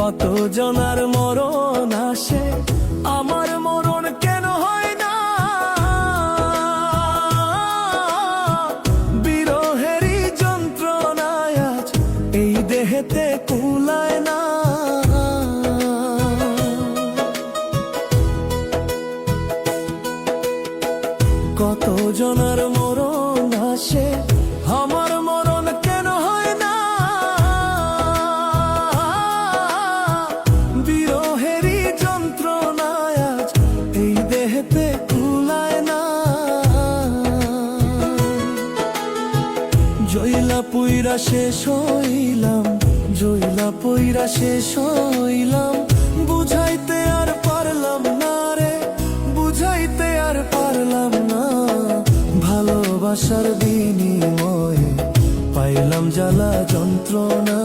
কত জনার মরণ আসে, আমার মরণ কেন হয় না? বিরহেরই যন্ত্রণায় আজ এই দেহেতে কুলায় না। কত জনার মরণ আসে, আমার মরণ কেন হয় না? বিরহেরই যন্ত্রণায় আজ এই দেহেতে কুলায় না। জইলা পুইরা শেষ হইলাম, জইলা পুইরা শেষ হইলাম, বুঝাইতে আর পারলাম না রে, বুঝাইতে আর পারলাম না। ভালোবাসার বিনিময়ে পাইলাম জ্বালা যন্ত্রণা,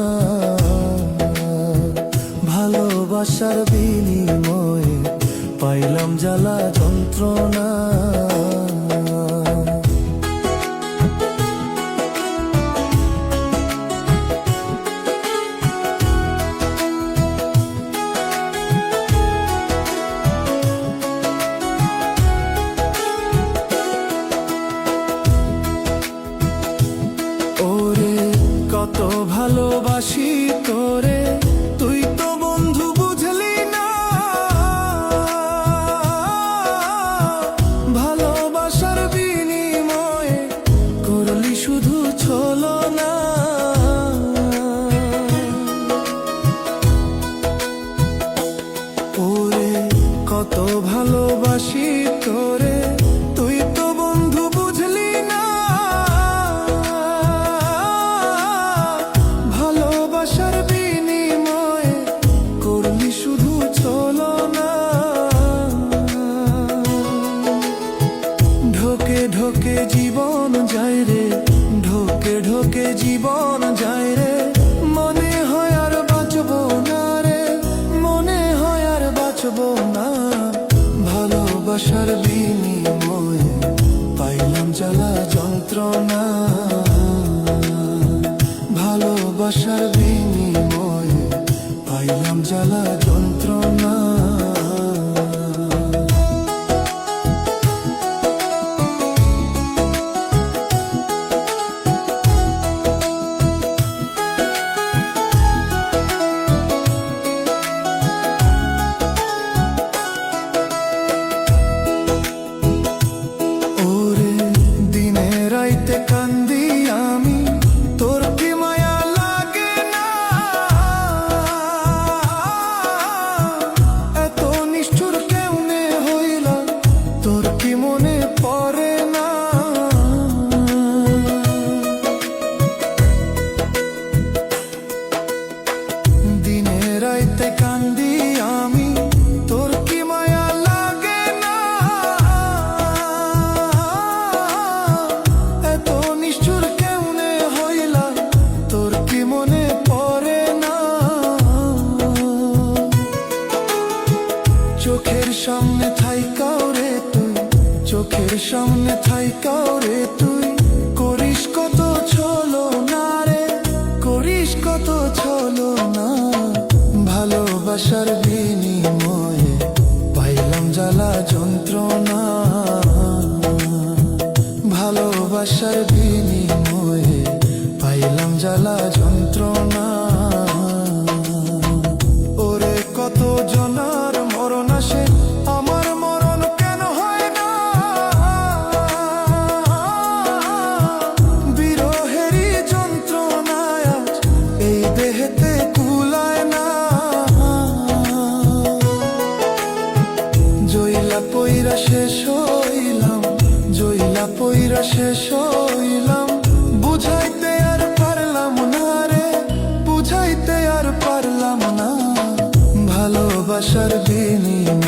ভালোবাসার বিনিময়ে পাইলাম জ্বালা যন্ত্রণা। কত ভালোবাসি তোরে, তুই তো বন্ধু বুঝলি না। ভালোবাসার বিনিময়ে করলি শুধু ছলনা। ওরে কত ভালোবাসি তোরে, তুই তো বন্ধু বুঝলি না। ভালোবাসার বিনিময়ে করলি শুধু ছলনা। ঢোকে ঢোকে জীবন যায় রে, ঢোকে ঢোকে জীবন যায় রে, মনে হয় আর বাঁচবো না রে, মনে হয় আর বাঁচবো না। ভালোবাসার বিনিময়ে পাইলাম জ্বালা যন্ত্রণা, ভালোবাসার বিনিময়ে পাইলাম জ্বালা যন্ত্রণা। ওরে দিনে রাইতে কান্দি আমি, তোর কি মায়া লাগে না? এত নিষ্ঠুর কেমনে হইলা, তোর কি মনে পড়ে না? দিনে রাইতে কান্দি আমি, তোর কি মায়া লাগে না? এত নিষ্ঠুর কেমনে হইলা, তোর কি মনে পড়ে না? চোখের সামনে থাইকাও রে তুই, চোখের সামনে থাইকাও রে তুই, করিস কত ছলনা রে, করিস কত ছলনা। ভালোবাসার বিনিময়ে পাইলাম জ্বালা যন্ত্রণা, ভালোবাসার বিনিময়ে পাইলাম জ্বালা যন্ত্রণা। ওরে কত জনার মরণ আসে, আমার মরণ কেন হয় না? বিরহেরই যন্ত্রণায় আজ এই দেহেতে কুলায় না। জইলা পইরা শেষ হইলাম, জইলা পইরা শেষ হইলাম, বুঝাইতে আর পারলাম না রে, বুঝাইতে আর পারলাম না। ভালোবাসার বিনিময়ে